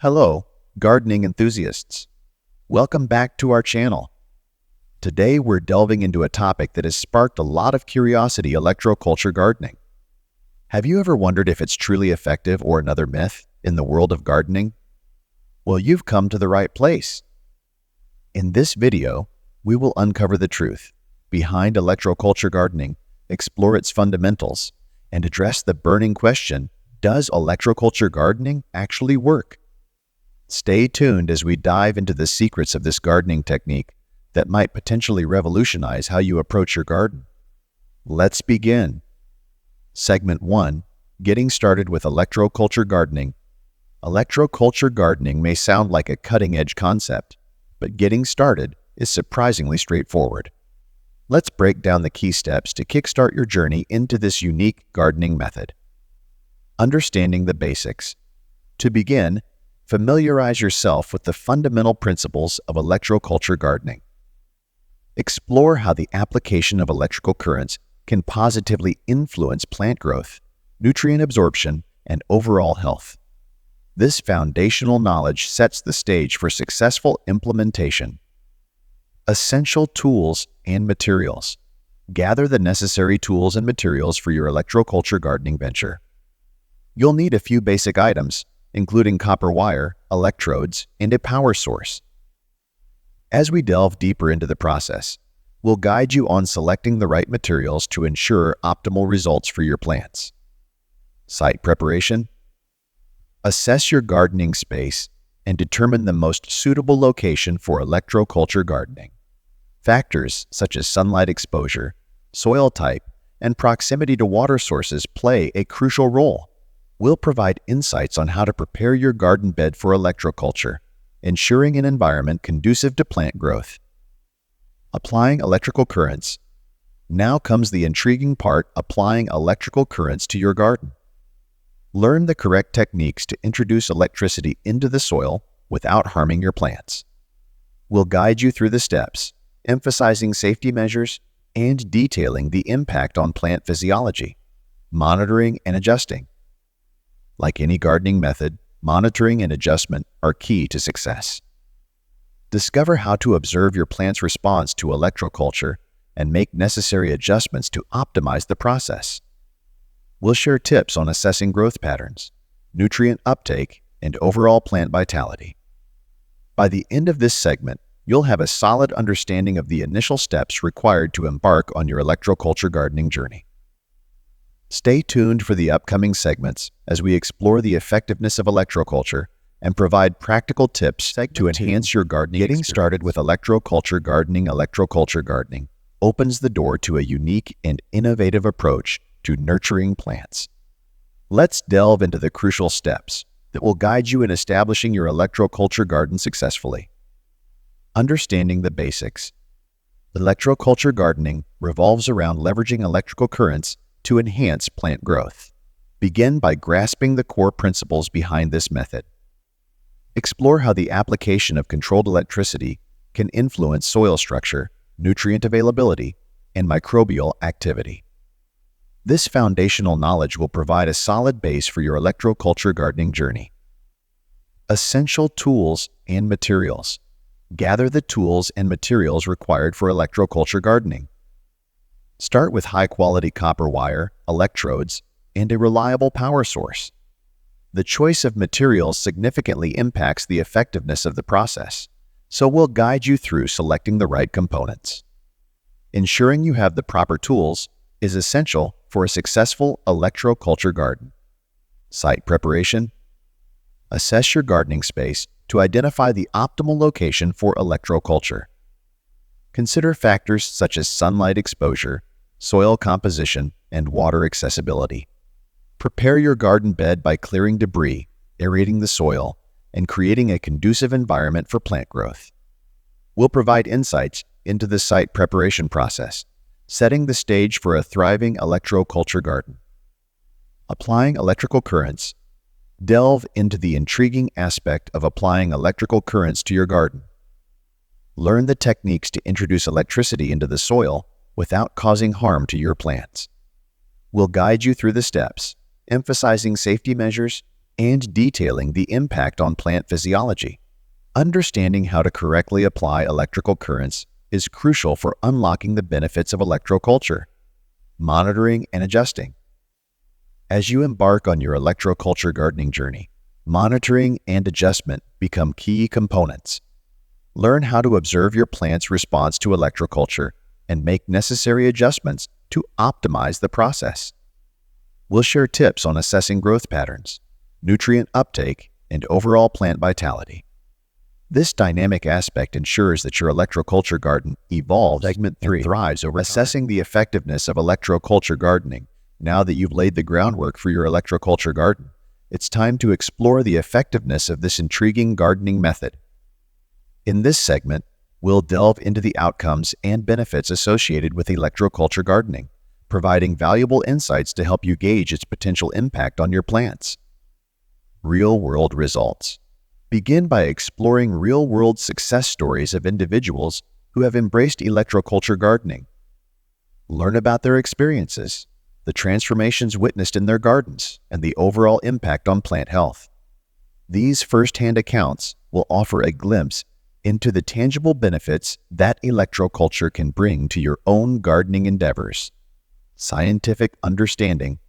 Hello, gardening enthusiasts. Welcome back to our channel. Today we're delving into a topic that has sparked a lot of curiosity: electroculture gardening. Have you ever wondered if it's truly effective or another myth in the world of gardening? Well, you've come to the right place. In this video, we will uncover the truth behind electroculture gardening, explore its fundamentals, and address the burning question: does electroculture gardening actually work? Stay tuned as we dive into the secrets of this gardening technique that might potentially revolutionize how you approach your garden. Let's begin. Segment 1. Getting started with electroculture gardening. Electroculture gardening may sound like a cutting-edge concept, but getting started is surprisingly straightforward. Let's break down the key steps to kickstart your journey into this unique gardening method. Understanding the basics. To begin, familiarize yourself with the fundamental principles of electroculture gardening. Explore how the application of electrical currents can positively influence plant growth, nutrient absorption, and overall health. This foundational knowledge sets the stage for successful implementation. Essential tools and materials. Gather the necessary tools and materials for your electroculture gardening venture. You'll need a few basic items, including copper wire, electrodes, and a power source. As we delve deeper into the process, we'll guide you on selecting the right materials to ensure optimal results for your plants. Site preparation. Assess your gardening space and determine the most suitable location for electroculture gardening. Factors such as sunlight exposure, soil type, and proximity to water sources play a crucial role. We'll provide insights on how to prepare your garden bed for electroculture, ensuring an environment conducive to plant growth. Applying electrical currents. Now comes the intriguing part: applying electrical currents to your garden. Learn the correct techniques to introduce electricity into the soil without harming your plants. We'll guide you through the steps, emphasizing safety measures and detailing the impact on plant physiology, monitoring and adjusting. Like any gardening method, monitoring and adjustment are key to success. Discover how to observe your plant's response to electroculture and make necessary adjustments to optimize the process. We'll share tips on assessing growth patterns, nutrient uptake, and overall plant vitality. By the end of this segment, you'll have a solid understanding of the initial steps required to embark on your electroculture gardening journey. Stay tuned for the upcoming segments as we explore the effectiveness of electroculture and provide practical tips to enhance your gardening experience. Getting started with electroculture gardening opens the door to a unique and innovative approach to nurturing plants. Let's delve into the crucial steps that will guide you in establishing your electroculture garden successfully. Understanding the basics. Electroculture gardening revolves around leveraging electrical currents to enhance plant growth. Begin by grasping the core principles behind this method. Explore how the application of controlled electricity can influence soil structure, nutrient availability, and microbial activity. This foundational knowledge will provide a solid base for your electroculture gardening journey. Essential tools and materials. Gather the tools and materials required for electroculture gardening. Start with high-quality copper wire, electrodes, and a reliable power source. The choice of materials significantly impacts the effectiveness of the process, so we'll guide you through selecting the right components. Ensuring you have the proper tools is essential for a successful electroculture garden. Site preparation. Assess your gardening space to identify the optimal location for electroculture. Consider factors such as sunlight exposure, soil composition, and water accessibility. Prepare your garden bed by clearing debris, aerating the soil, and creating a conducive environment for plant growth. We'll provide insights into the site preparation process, setting the stage for a thriving electroculture garden. Applying electrical currents. Delve into the intriguing aspect of applying electrical currents to your garden. Learn the techniques to introduce electricity into the soil without causing harm to your plants. We'll guide you through the steps, emphasizing safety measures and detailing the impact on plant physiology. Understanding how to correctly apply electrical currents is crucial for unlocking the benefits of electroculture, monitoring, and adjusting. As you embark on your electroculture gardening journey, monitoring and adjustment become key components. Learn how to observe your plant's response to electroculture and make necessary adjustments to optimize the process. We'll share tips on assessing growth patterns, nutrient uptake, and overall plant vitality. This dynamic aspect ensures that your electroculture garden evolves and thrives over assessing the effectiveness of electroculture gardening. Now that you've laid the groundwork for your electroculture garden, it's time to explore the effectiveness of this intriguing gardening method. In this segment, we'll delve into the outcomes and benefits associated with electroculture gardening, providing valuable insights to help you gauge its potential impact on your plants. Real-world results. Begin by exploring real-world success stories of individuals who have embraced electroculture gardening. Learn about their experiences, the transformations witnessed in their gardens, and the overall impact on plant health. These first-hand accounts will offer a glimpse into the tangible benefits that electroculture can bring to your own gardening endeavors. Scientific understanding.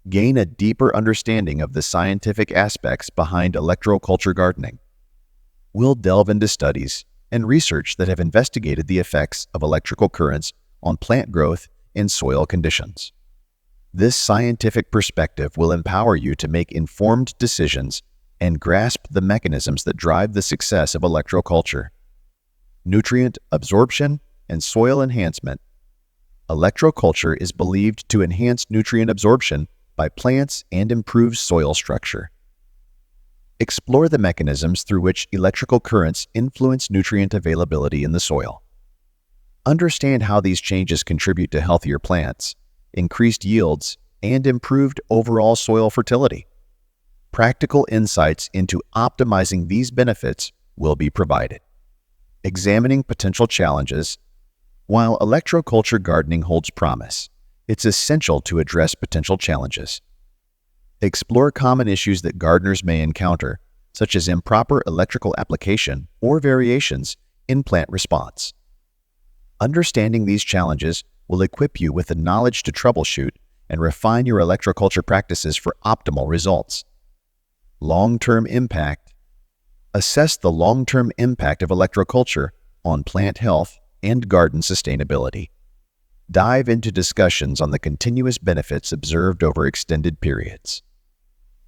Gain a deeper understanding of the scientific aspects behind electroculture gardening. We'll delve into studies and research that have investigated the effects of electrical currents on plant growth and soil conditions. This scientific perspective will empower you to make informed decisions and grasp the mechanisms that drive the success of electroculture. Nutrient absorption and soil enhancement. Electroculture is believed to enhance nutrient absorption by plants and improve soil structure. Explore the mechanisms through which electrical currents influence nutrient availability in the soil. Understand how these changes contribute to healthier plants, increased yields, and improved overall soil fertility. Practical insights into optimizing these benefits will be provided. Examining potential challenges. While electroculture gardening holds promise, it's essential to address potential challenges. Explore common issues that gardeners may encounter, such as improper electrical application or variations in plant response. Understanding these challenges will equip you with the knowledge to troubleshoot and refine your electroculture practices for optimal results. Long-term impact. Assess the long-term impact of electroculture on plant health and garden sustainability. Dive into discussions on the continuous benefits observed over extended periods.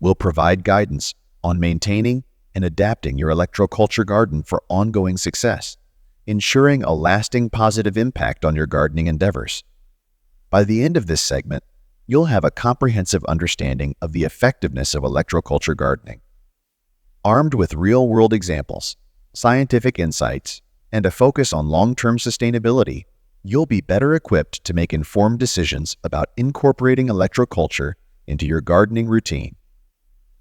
We'll provide guidance on maintaining and adapting your electroculture garden for ongoing success, ensuring a lasting positive impact on your gardening endeavors. By the end of this segment, you'll have a comprehensive understanding of the effectiveness of electroculture gardening. Armed with real-world examples, scientific insights, and a focus on long-term sustainability, you'll be better equipped to make informed decisions about incorporating electroculture into your gardening routine.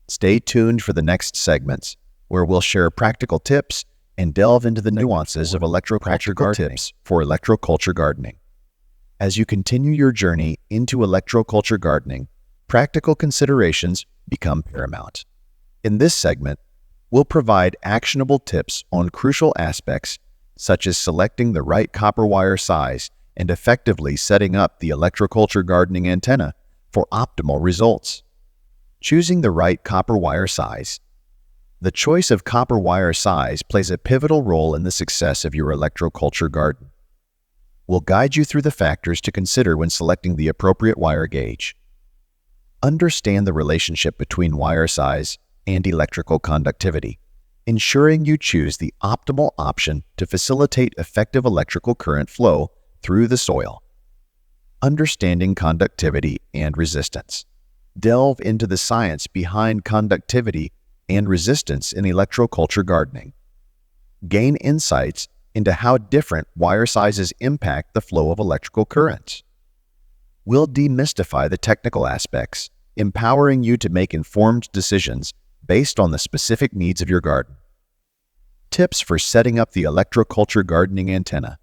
Stay tuned for the next segments, where we'll share practical tips and delve into the nuances of electroculture gardening. As you continue your journey into electroculture gardening, practical considerations become paramount. In this segment, we'll provide actionable tips on crucial aspects such as selecting the right copper wire size and effectively setting up the electroculture gardening antenna for optimal results. Choosing the right copper wire size. The choice of copper wire size plays a pivotal role in the success of your electroculture garden. We'll guide you through the factors to consider when selecting the appropriate wire gauge. Understand the relationship between wire size and electrical conductivity, ensuring you choose the optimal option to facilitate effective electrical current flow through the soil. Understanding conductivity and resistance. Delve into the science behind conductivity and resistance in electroculture gardening. Gain insights into how different wire sizes impact the flow of electrical currents. We'll demystify the technical aspects, empowering you to make informed decisions based on the specific needs of your garden. Tips for setting up the electroculture gardening antenna.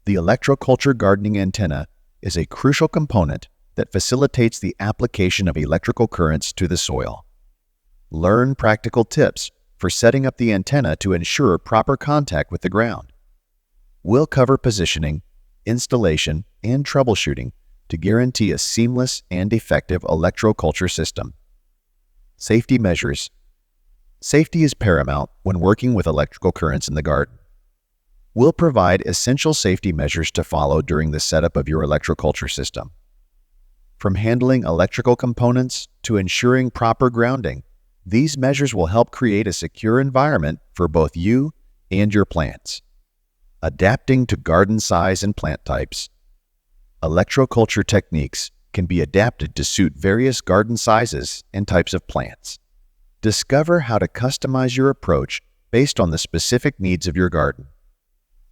The electroculture gardening antenna is a crucial component that facilitates the application of electrical currents to the soil. Learn practical tips for setting up the antenna to ensure proper contact with the ground. We'll cover positioning, installation, and troubleshooting to guarantee a seamless and effective electroculture system. Safety measures. Safety is paramount when working with electrical currents in the garden. We'll provide essential safety measures to follow during the setup of your electroculture system. From handling electrical components to ensuring proper grounding, these measures will help create a secure environment for both you and your plants. Adapting to garden size and plant types. Electroculture techniques can be adapted to suit various garden sizes and types of plants. Discover how to customize your approach based on the specific needs of your garden.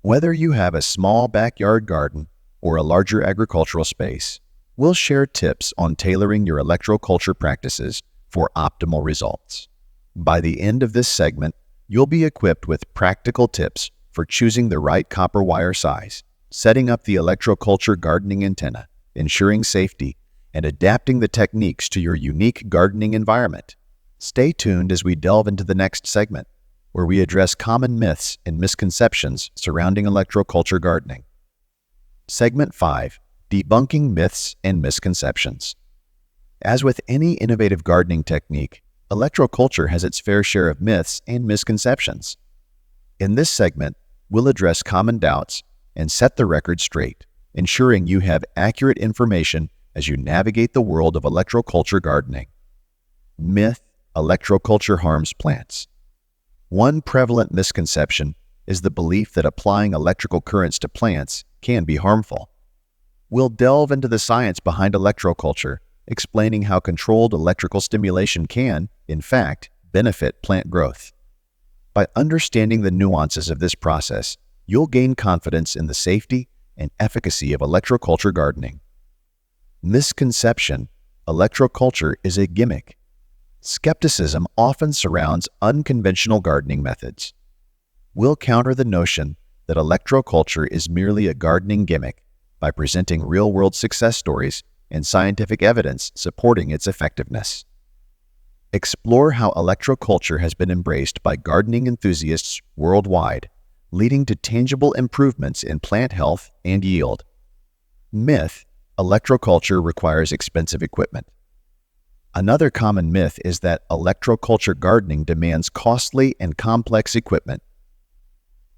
Whether you have a small backyard garden or a larger agricultural space, we'll share tips on tailoring your electroculture practices for optimal results. By the end of this segment, you'll be equipped with practical tips for choosing the right copper wire size, setting up the electroculture gardening antenna, ensuring safety, and adapting the techniques to your unique gardening environment. Stay tuned as we delve into the next segment, where we address common myths and misconceptions surrounding electroculture gardening. Segment 5. Debunking myths and misconceptions. As with any innovative gardening technique, electroculture has its fair share of myths and misconceptions. In this segment, we'll address common doubts and set the record straight, ensuring you have accurate information as you navigate the world of electroculture gardening. Myth: electroculture harms plants. One prevalent misconception is the belief that applying electrical currents to plants can be harmful. We'll delve into the science behind electroculture, explaining how controlled electrical stimulation can, in fact, benefit plant growth. By understanding the nuances of this process, you'll gain confidence in the safety and efficacy of electroculture gardening. Misconception: electroculture is a gimmick. Skepticism often surrounds unconventional gardening methods. We'll counter the notion that electroculture is merely a gardening gimmick by presenting real-world success stories and scientific evidence supporting its effectiveness. Explore how electroculture has been embraced by gardening enthusiasts worldwide, leading to tangible improvements in plant health and yield. Myth: electroculture requires expensive equipment. Another common myth is that electroculture gardening demands costly and complex equipment.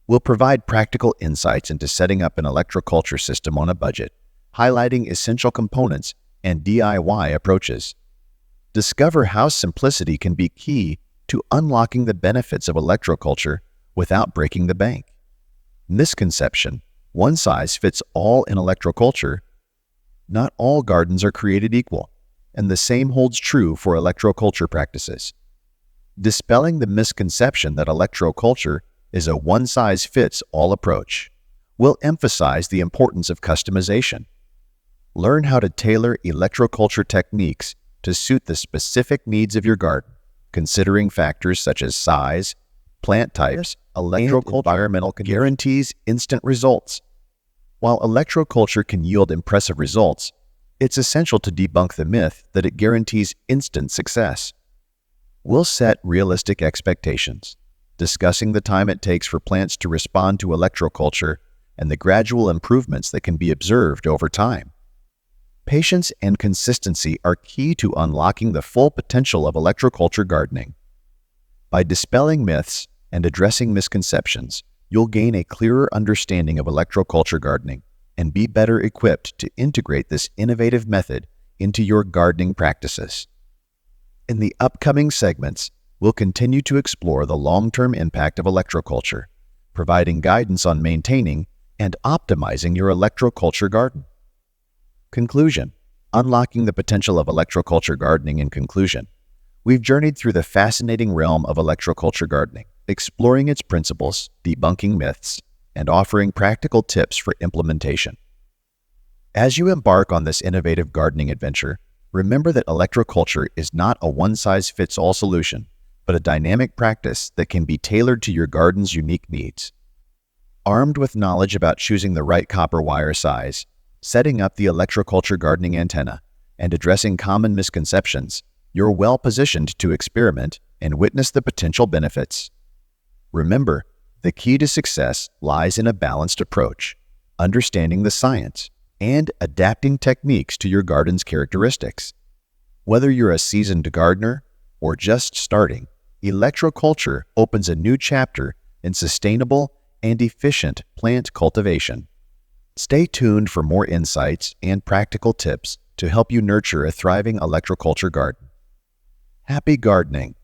We'll provide practical insights into setting up an electroculture system on a budget, highlighting essential components and DIY approaches. Discover how simplicity can be key to unlocking the benefits of electroculture without breaking the bank. Misconception: one size fits all in electroculture. Not all gardens are created equal, and the same holds true for electroculture practices. Dispelling the misconception that electroculture is a one-size-fits-all approach, we'll emphasize the importance of customization. Learn how to tailor electroculture techniques to suit the specific needs of your garden, considering factors such as size, plant types, and environmental conditions. Guarantees instant results. While electroculture can yield impressive results, it's essential to debunk the myth that it guarantees instant success. We'll set realistic expectations, discussing the time it takes for plants to respond to electroculture and the gradual improvements that can be observed over time. Patience and consistency are key to unlocking the full potential of electroculture gardening. By dispelling myths and addressing misconceptions, you'll gain a clearer understanding of electroculture gardening and be better equipped to integrate this innovative method into your gardening practices. In the upcoming segments, we'll continue to explore the long-term impact of electroculture, providing guidance on maintaining and optimizing your electroculture garden. Conclusion: unlocking the potential of electroculture gardening. In conclusion, we've journeyed through the fascinating realm of electroculture gardening, exploring its principles, debunking myths, and offering practical tips for implementation. As you embark on this innovative gardening adventure, remember that electroculture is not a one-size-fits-all solution, but a dynamic practice that can be tailored to your garden's unique needs. Armed with knowledge about choosing the right copper wire size, setting up the electroculture gardening antenna, and addressing common misconceptions, you're well positioned to experiment and witness the potential benefits. Remember, the key to success lies in a balanced approach, understanding the science, and adapting techniques to your garden's characteristics. Whether you're a seasoned gardener or just starting, Electroculture opens a new chapter in sustainable and efficient plant cultivation. Stay tuned for more insights and practical tips to help you nurture a thriving electroculture garden. Happy gardening!